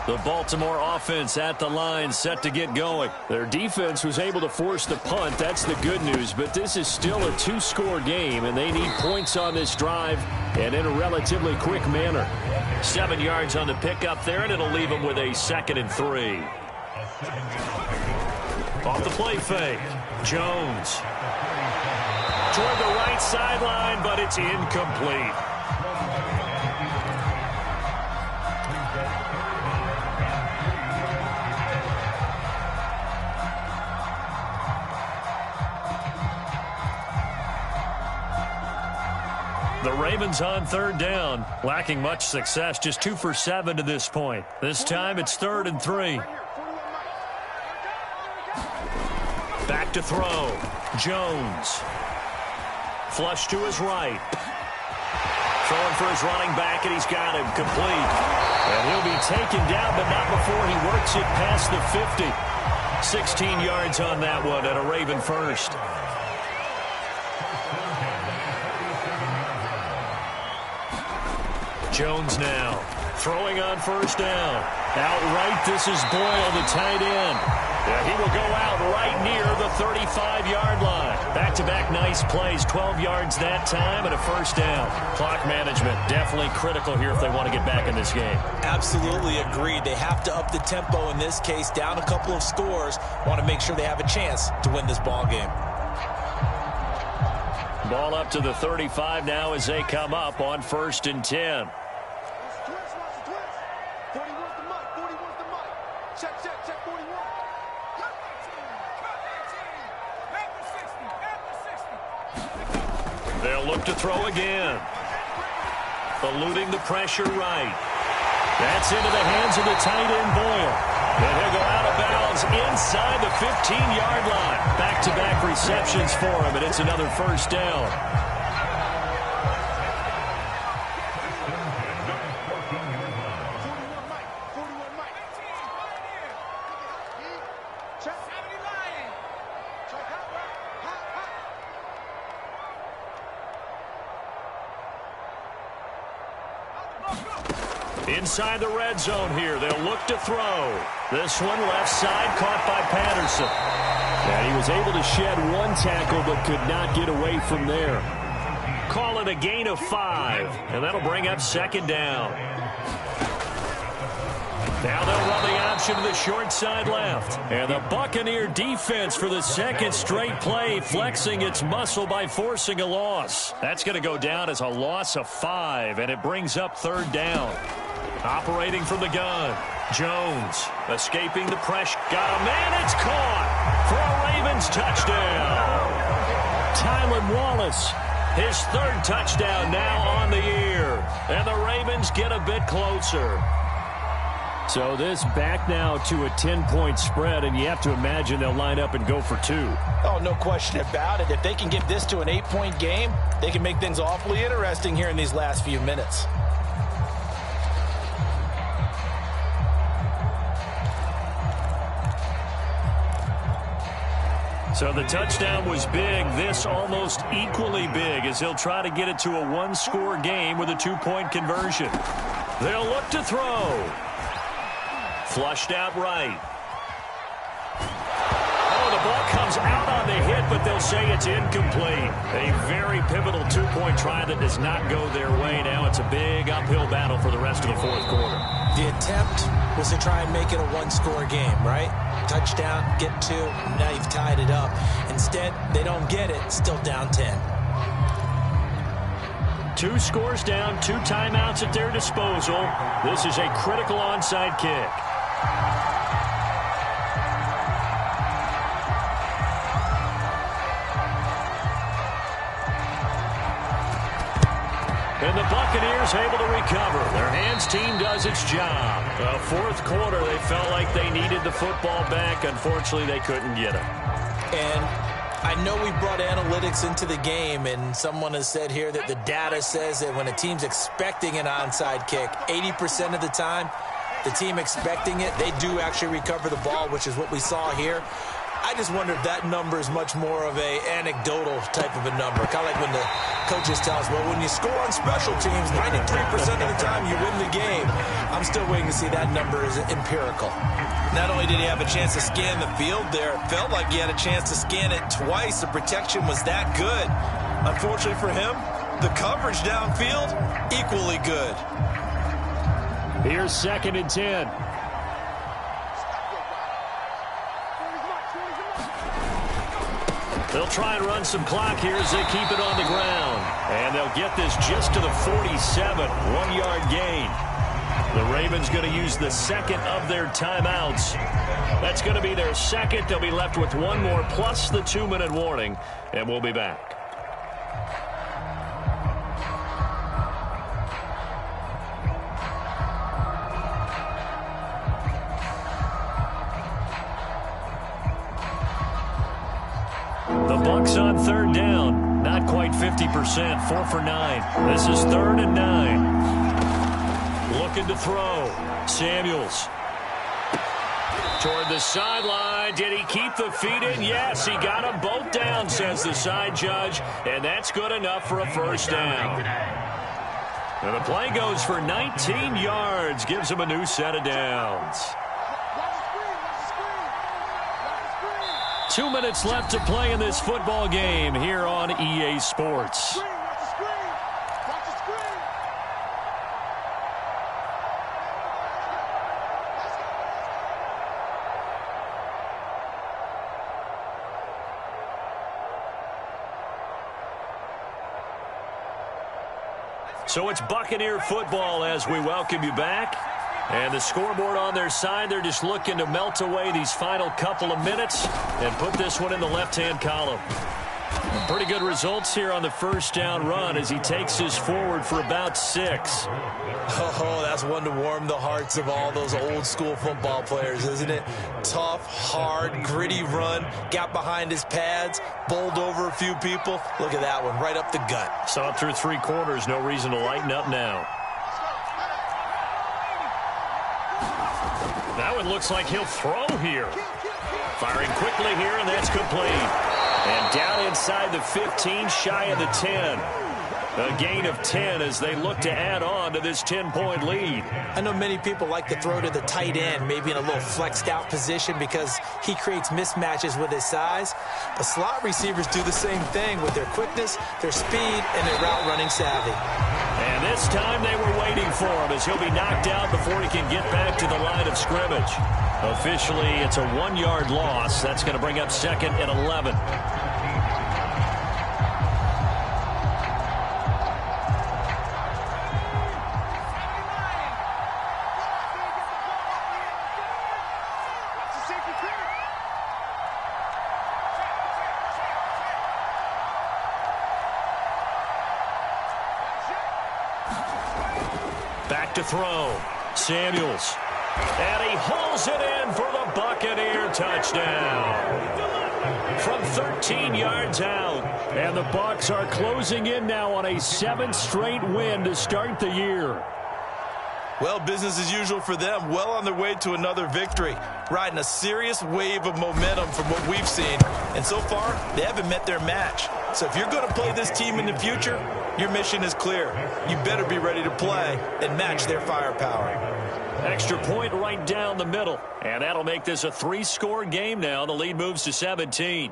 The Baltimore offense at the line, set to get going. Their defense was able to force the punt. That's the good news. But this is still a two-score game, and they need points on this drive and in a relatively quick manner. 7 yards on the pickup there, and it'll leave them with a 2nd and 3. Off the play fake. Jones. Toward the right sideline, but it's incomplete. The Ravens on 3rd down, lacking much success, just 2 for 7 to this point. This time it's 3rd and 3. Back to throw. Jones. Flush to his right. Throwing for his running back, and he's got him complete. And he'll be taken down, but not before he works it past the 50. 16 yards on that one, and a Raven first. Jones now throwing on 1st down. Outright, this is Boyle, the tight end. Yeah, he will go out right near the 35-yard line. Back-to-back nice plays, 12 yards that time and a 1st down. Clock management definitely critical here if they want to get back in this game. Absolutely agreed. They have to up the tempo in this case, down a couple of scores. Want to make sure they have a chance to win this ball game. Ball up to the 35 now as they come up on 1st and 10. They'll look to throw again. Eluding the pressure right. That's into the hands of the tight end, Boyle. And he'll go out of bounds inside the 15-yard line. Back-to-back receptions for him, and it's another 1st down. Inside the red zone here. They'll look to throw. This one left side caught by Patterson. And he was able to shed one tackle but could not get away from there. Call it a gain of 5. And that'll bring up 2nd down. Now they'll run the option to the short side left. And the Buccaneer defense for the 2nd straight play flexing its muscle by forcing a loss. That's going to go down as a loss of 5, and it brings up 3rd down. Operating from the gun. Jones escaping the pressure. Got a man. It's caught for a Ravens touchdown. Tylan Wallace, his 3rd touchdown now on the year. And the Ravens get a bit closer. So this back now to a 10-point spread, and you have to imagine they'll line up and go for 2. Oh, no question about it. If they can get this to an 8-point game, they can make things awfully interesting here in these last few minutes. So the touchdown was big. This almost equally big as he'll try to get it to a 1-score game with a 2-point conversion. They'll look to throw. Flushed out right. Oh, the ball comes out on the hit, but they'll say it's incomplete. A very pivotal 2-point try that does not go their way. Now it's a big uphill battle for the rest of the 4th quarter. The attempt was to try and make it a 1-score game, right? Touchdown, get 2, now you've tied it up. Instead, they don't get it, still down 10. 2 scores down, 2 timeouts at their disposal. This is a critical onside kick. And the Buccaneers able to recover. Their hands team does its job. Fourth quarter, they felt like they needed the football back. Unfortunately, they couldn't get it. And I know we brought analytics into the game, and someone has said here that the data says that when a team's expecting an onside kick, 80% of the time, the team expecting it, they do actually recover the ball, which is what we saw here. I just wonder if that number is much more of a anecdotal type of a number. Kind of like when the coaches tell us, well, when you score on special teams, 93% of the time you win the game. I'm still waiting to see that number is empirical. Not only did he have a chance to scan the field there, it felt like he had a chance to scan it twice. The protection was that good. Unfortunately for him, the coverage downfield, equally good. Here's 2nd and 10. They'll try and run some clock here as they keep it on the ground. And they'll get this just to the 47, 1-yard gain. The Ravens going to use the second of their timeouts. That's going to be their second. They'll be left with one more plus the 2-minute warning, and we'll be back. The Bucs on 3rd down. Not quite 50%. 4 for 9. This is 3rd and 9. Looking to throw. Samuels. Toward the sideline. Did he keep the feet in? Yes, he got them both down, says the side judge. And that's good enough for a first down. And the play goes for 19 yards. Gives him a new set of downs. 2 minutes left to play in this football game here on EA Sports. So it's Buccaneer football as we welcome you back. And the scoreboard on their side, they're just looking to melt away these final couple of minutes and put this one in the left-hand column. Pretty good results here on the first down run as he takes us forward for about 6. Oh, that's one to warm the hearts of all those old-school football players, isn't it? Tough, hard, gritty run, got behind his pads, bowled over a few people. Look at that one, right up the gut. Saw it through 3 quarters, no reason to lighten up now. Now it looks like he'll throw here. Firing quickly here, and that's complete. And down inside the 15, shy of the 10. A gain of 10 as they look to add on to this 10-point lead. I know many people like to throw to the tight end, maybe in a little flexed out position because he creates mismatches with his size. But slot receivers do the same thing with their quickness, their speed, and their route running savvy. And this time they were waiting for him as he'll be knocked out before he can get back to the line of scrimmage. Officially, it's a 1-yard loss. That's going to bring up 2nd and 11. Back to throw. Samuels. And he hauls it in for the Buccaneer touchdown. From 13 yards out. And the Bucs are closing in now on a 7th straight win to start the year. Well, business as usual for them. Well on their way to another victory. Riding a serious wave of momentum from what we've seen. And so far, they haven't met their match. So if you're going to play this team in the future, your mission is clear. You better be ready to play and match their firepower. Extra point right down the middle. And that'll make this a 3-score game now. The lead moves to 17.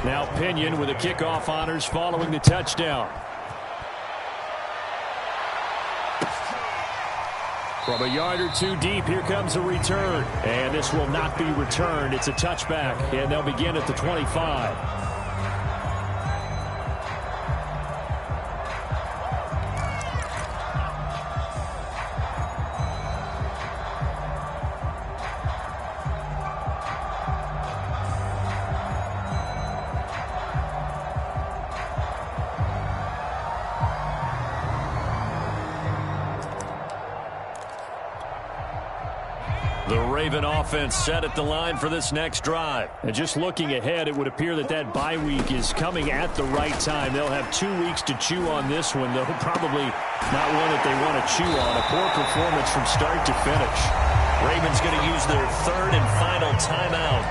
Now Pinion with the kickoff honors following the touchdown. From a yard or 2 deep, here comes a return. And this will not be returned. It's a touchback, and they'll begin at the 25. Raven offense set at the line for this next drive. And just looking ahead, it would appear that bye week is coming at the right time. They'll have 2 weeks to chew on this one, though probably not one that they want to chew on. A poor performance from start to finish. Ravens going to use their third and final timeout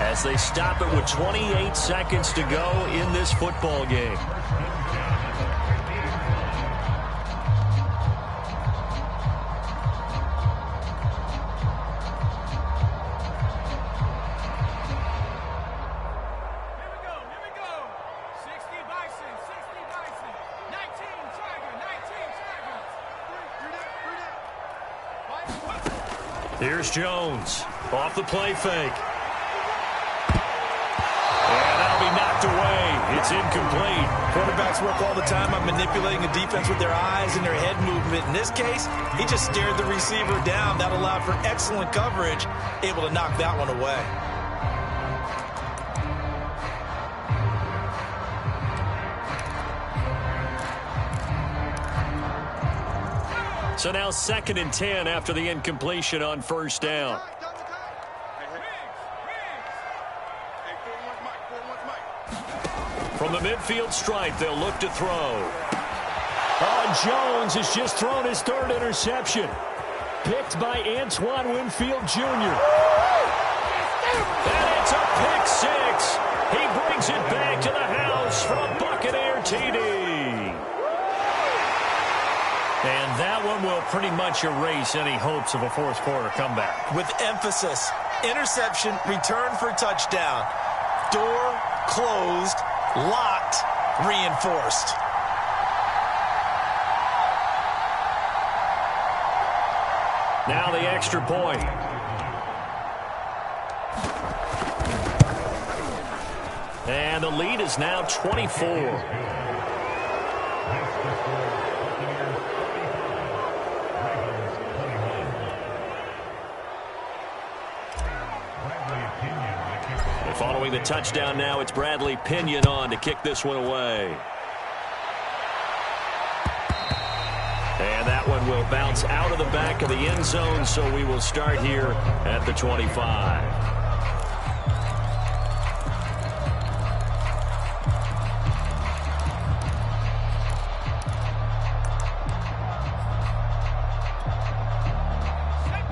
as they stop it with 28 seconds to go in this football game. Here's Jones off the play fake. And that'll be knocked away. It's incomplete. Quarterbacks work all the time on manipulating a defense with their eyes and their head movement. In this case, he just stared the receiver down. That allowed for excellent coverage, able to knock that one away. So now 2nd and 10 after the incompletion on first down. From the midfield stripe, they'll look to throw. Oh, Jones has just thrown his 3rd interception. Picked by Antoine Winfield Jr. And it's a pick 6. He brings it back to the house for a Buccaneer TD. And that one will pretty much erase any hopes of a fourth quarter comeback. With emphasis, interception, return for touchdown. Door closed, locked, reinforced. Now the extra point. And the lead is now 24. Following the touchdown now, it's Bradley Pinion on to kick this one away. And that one will bounce out of the back of the end zone, so we will start here at the 25.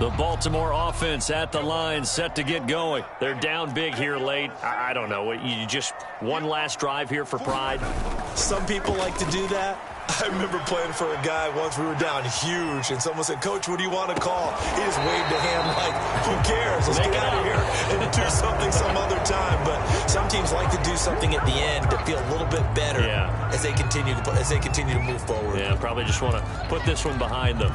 The Baltimore offense at the line, set to get going. They're down big here late. I don't know. You just one last drive here for pride? Some people like to do that. I remember playing for a guy once. We were down huge, and someone said, "Coach, what do you want to call?" He just waved a hand like, "Who cares? Let's get out of here and do something some other time." But some teams like to do something at the end to feel a little bit better as they continue to move forward. Yeah, probably just want to put this one behind them.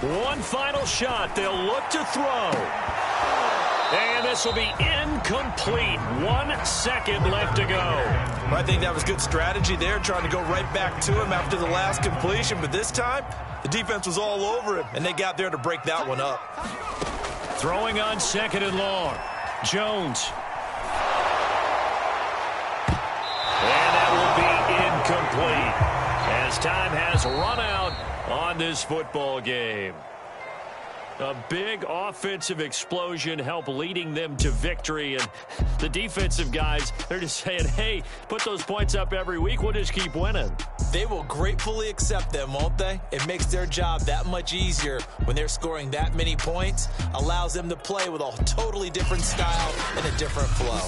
One final shot. They'll look to throw. And this will be incomplete. 1 second left to go. I think that was good strategy there, trying to go right back to him after the last completion. But this time, the defense was all over him, and they got there to break that one up. Throwing on 2nd and long. Jones. And that will be incomplete as time has run out on this football game. A big offensive explosion helped leading them to victory. And the defensive guys, they're just saying, hey, put those points up every week. We'll just keep winning. They will gratefully accept them, won't they? It makes their job that much easier when they're scoring that many points. Allows them to play with a totally different style and a different flow.